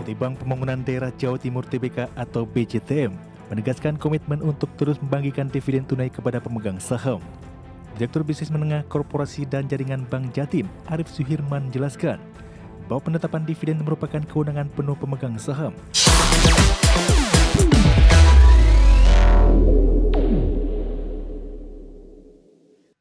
PT Bank Pembangunan Daerah Jawa Timur (TBK) atau BJTM menegaskan komitmen untuk terus membagikan dividen tunai kepada pemegang saham. Direktur Bisnis Menengah Korporasi dan Jaringan Bank Jatim, Arif Suhirman, menjelaskan bahwa penetapan dividen merupakan kewenangan penuh pemegang saham.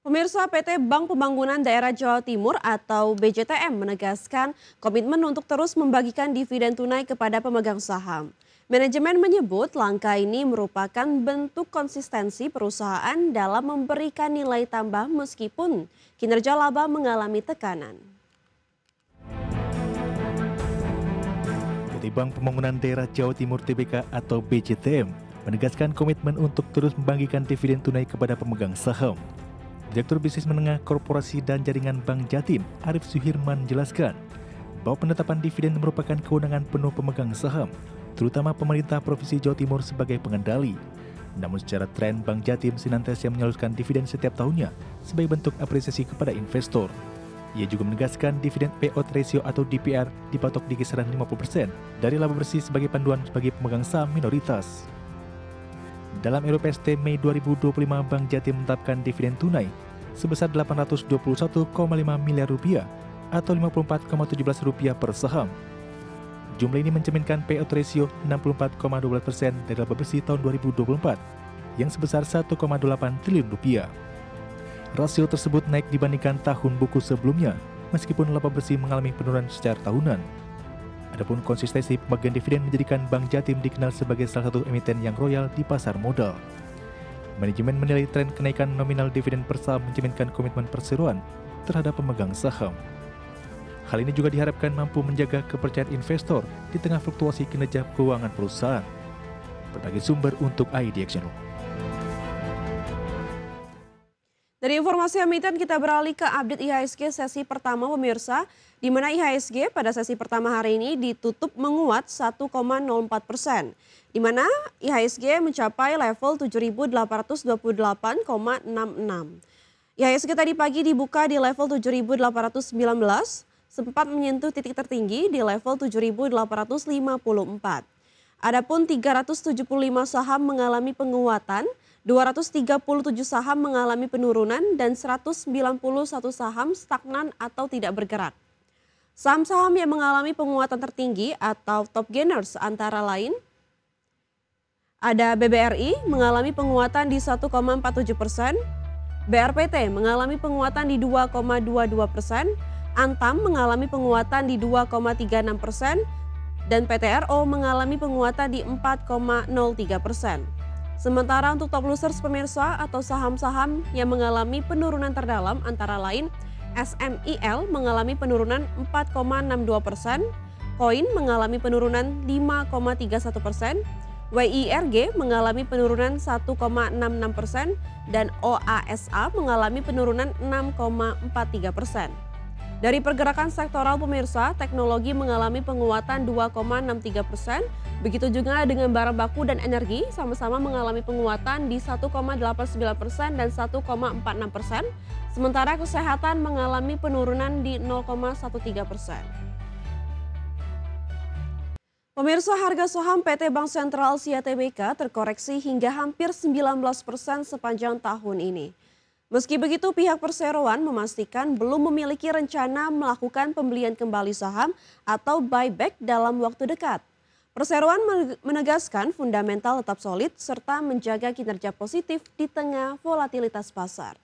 Pemirsa, PT Bank Pembangunan Daerah Jawa Timur atau BJTM menegaskan komitmen untuk terus membagikan dividen tunai kepada pemegang saham. Manajemen menyebut langkah ini merupakan bentuk konsistensi perusahaan dalam memberikan nilai tambah meskipun kinerja laba mengalami tekanan. PT Bank Pembangunan Daerah Jawa Timur (TBK) atau BJTM menegaskan komitmen untuk terus membagikan dividen tunai kepada pemegang saham. Direktur Bisnis Menengah Korporasi dan Jaringan Bank Jatim, Arif Suhirman, menjelaskan bahwa penetapan dividen merupakan kewenangan penuh pemegang saham, terutama pemerintah Provinsi Jawa Timur sebagai pengendali. Namun secara tren, Bank Jatim senantiasa menyalurkan dividen setiap tahunnya sebagai bentuk apresiasi kepada investor. Ia juga menegaskan dividen payout ratio atau DPR dipatok di kisaran 50% dari laba bersih sebagai panduan bagi pemegang saham minoritas. Dalam RPST Mei 2025, Bank Jatim menetapkan dividen tunai sebesar Rp821,5 miliar atau Rp54,17 per saham. Jumlah ini mencerminkan payout ratio 64,12% dari laba bersih tahun 2024 yang sebesar Rp1,8 triliun. Rasio tersebut naik dibandingkan tahun buku sebelumnya meskipun laba bersih mengalami penurunan secara tahunan. Adapun konsistensi pembagian dividen menjadikan Bank Jatim dikenal sebagai salah satu emiten yang royal di pasar modal. Manajemen menilai tren kenaikan nominal dividen per saham mencerminkan komitmen perseroan terhadap pemegang saham. Hal ini juga diharapkan mampu menjaga kepercayaan investor di tengah fluktuasi kinerja keuangan perusahaan. Berbagai sumber untuk ID Action. Dari informasi emiten kita beralih ke update IHSG sesi pertama, pemirsa, di mana IHSG pada sesi pertama hari ini ditutup menguat 1,04%, di mana IHSG mencapai level 7.828,66. IHSG tadi pagi dibuka di level 7.819, sempat menyentuh titik tertinggi di level 7.854. Adapun 375 saham mengalami penguatan, 237 saham mengalami penurunan dan 191 saham stagnan atau tidak bergerak. Saham-saham yang mengalami penguatan tertinggi atau top gainers antara lain ada BBRI mengalami penguatan di 1,47%, BRPT mengalami penguatan di 2,22%, Antam mengalami penguatan di 2,36%, dan PTRO mengalami penguatan di 4,03%. Sementara untuk top losers, pemirsa, atau saham-saham yang mengalami penurunan terdalam antara lain SMIL mengalami penurunan 4,62%, Koin mengalami penurunan 5,31%, WIRG mengalami penurunan 1,66%, dan OASA mengalami penurunan 6,43%. Dari pergerakan sektoral, pemirsa, teknologi mengalami penguatan 2,63%, begitu juga dengan barang baku dan energi sama-sama mengalami penguatan di 1,89% dan 1,46%, sementara kesehatan mengalami penurunan di 0,13%. Pemirsa, harga saham PT Bank Sentral Asia TBK terkoreksi hingga hampir 19% sepanjang tahun ini. Meski begitu, pihak perseroan memastikan belum memiliki rencana melakukan pembelian kembali saham atau buyback dalam waktu dekat. Perseroan menegaskan fundamental tetap solid serta menjaga kinerja positif di tengah volatilitas pasar.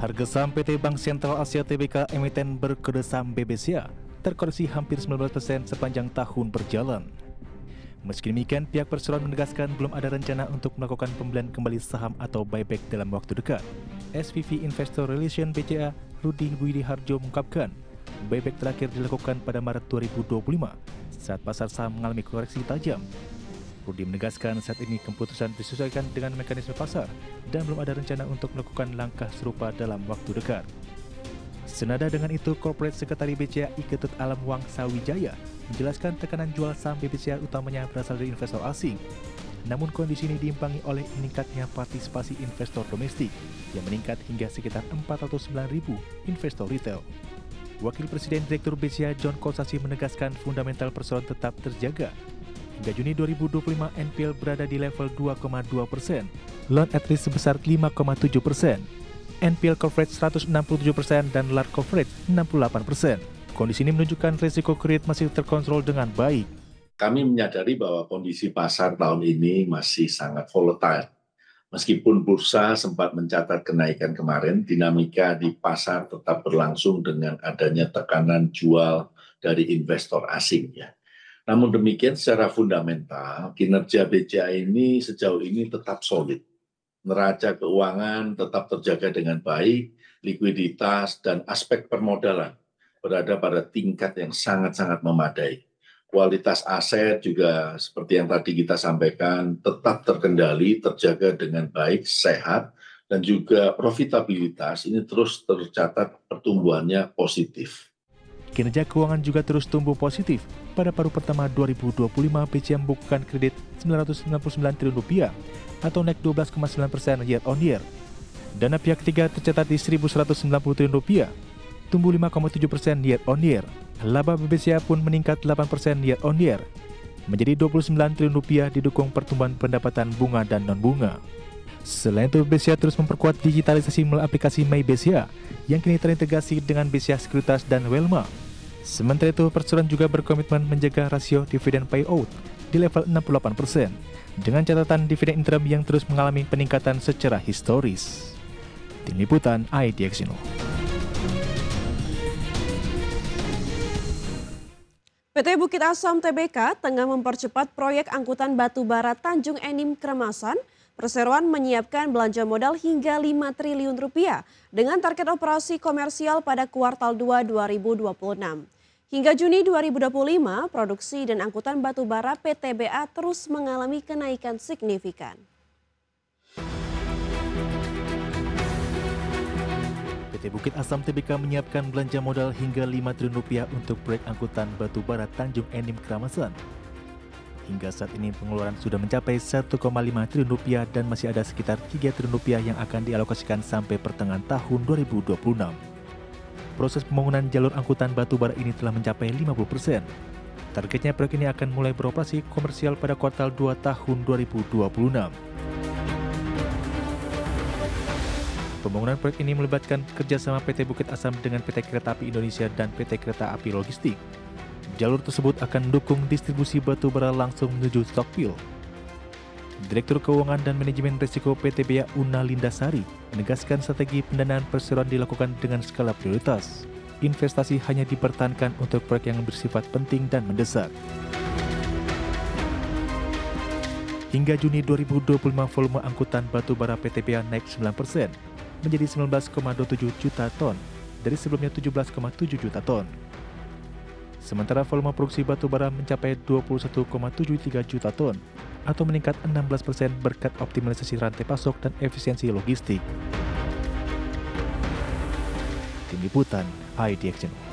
Harga saham PT Bank Sentral Asia TBK emiten berkode saham BBCA terkoreksi hampir 19% sepanjang tahun berjalan. Meski demikian, pihak perseroan menegaskan belum ada rencana untuk melakukan pembelian kembali saham atau buyback dalam waktu dekat. SVP Investor Relations BCA, Rudi Widiharjo mengungkapkan, buyback terakhir dilakukan pada Maret 2025 saat pasar saham mengalami koreksi tajam. Rudi menegaskan saat ini keputusan disesuaikan dengan mekanisme pasar dan belum ada rencana untuk melakukan langkah serupa dalam waktu dekat. Senada dengan itu, Corporate Sekretari BCA Iketut Alam Wang Sawijaya menjelaskan tekanan jual saham BBCA utamanya berasal dari investor asing. Namun kondisi ini diimbangi oleh meningkatnya partisipasi investor domestik yang meningkat hingga sekitar 409.000 investor retail. Wakil Presiden Direktur BCA John Kosasi menegaskan fundamental persoalan tetap terjaga. Hingga Juni 2025, NPL berada di level 2,2%, loan at risk sebesar 5,7%, NPL coverage 167% dan LAR coverage 68%. Kondisi ini menunjukkan risiko kredit masih terkontrol dengan baik. Kami menyadari bahwa kondisi pasar tahun ini masih sangat volatile. Meskipun bursa sempat mencatat kenaikan kemarin, dinamika di pasar tetap berlangsung dengan adanya tekanan jual dari investor asing. Ya. Namun demikian secara fundamental, kinerja BCA ini sejauh ini tetap solid. Neraca keuangan tetap terjaga dengan baik, likuiditas dan aspek permodalan berada pada tingkat yang sangat-sangat memadai. Kualitas aset juga seperti yang tadi kita sampaikan tetap terkendali, terjaga dengan baik, sehat, dan juga profitabilitas ini terus tercatat pertumbuhannya positif. Kinerja keuangan juga terus tumbuh positif. Pada paruh pertama 2025, BCA membukukan kredit Rp999 triliun atau naik 12,9% year on year. Dana pihak ketiga tercatat di Rp1.190 triliun, tumbuh 5,7% year on year. Laba BCA pun meningkat 8% year on year, menjadi Rp29 triliun didukung pertumbuhan pendapatan bunga dan non-bunga. Selain itu, BCA terus memperkuat digitalisasi melalui aplikasi My BCA yang kini terintegrasi dengan BCA Sekuritas dan Welma. Sementara itu, Perseroan juga berkomitmen menjaga rasio dividen payout di level 68%, dengan catatan dividen interim yang terus mengalami peningkatan secara historis. Tim Liputan IDX Indo. PT Bukit Asam Tbk tengah mempercepat proyek angkutan batu bara Tanjung Enim Kremasan. Perseroan menyiapkan belanja modal hingga Rp5 triliun dengan target operasi komersial pada kuartal 2 2026. Hingga Juni 2025, produksi dan angkutan batu bara PTBA terus mengalami kenaikan signifikan. PT Bukit Asam Tbk menyiapkan belanja modal hingga Rp5 triliun untuk proyek angkutan batu bara Tanjung Enim Kramasan. Hingga saat ini pengeluaran sudah mencapai Rp1,5 triliun dan masih ada sekitar Rp3 triliun yang akan dialokasikan sampai pertengahan tahun 2026. Proses pembangunan jalur angkutan batu bara ini telah mencapai 50%. Targetnya proyek ini akan mulai beroperasi komersial pada kuartal 2 tahun 2026. Pembangunan proyek ini melibatkan kerjasama PT Bukit Asam dengan PT Kereta Api Indonesia dan PT Kereta Api Logistik. Jalur tersebut akan mendukung distribusi batu bara langsung menuju Stokpil. Direktur Keuangan dan Manajemen Risiko PTBA Una Lindasari menegaskan strategi pendanaan perseroan dilakukan dengan skala prioritas. Investasi hanya dipertahankan untuk proyek yang bersifat penting dan mendesak. Hingga Juni 2025, volume angkutan batu bara PTBA naik 9%. Menjadi 19,27 juta ton dari sebelumnya 17,7 juta ton. Sementara volume produksi batu bara mencapai 21,73 juta ton atau meningkat 16% berkat optimalisasi rantai pasok dan efisiensi logistik. Tim Liputan IDX Channel.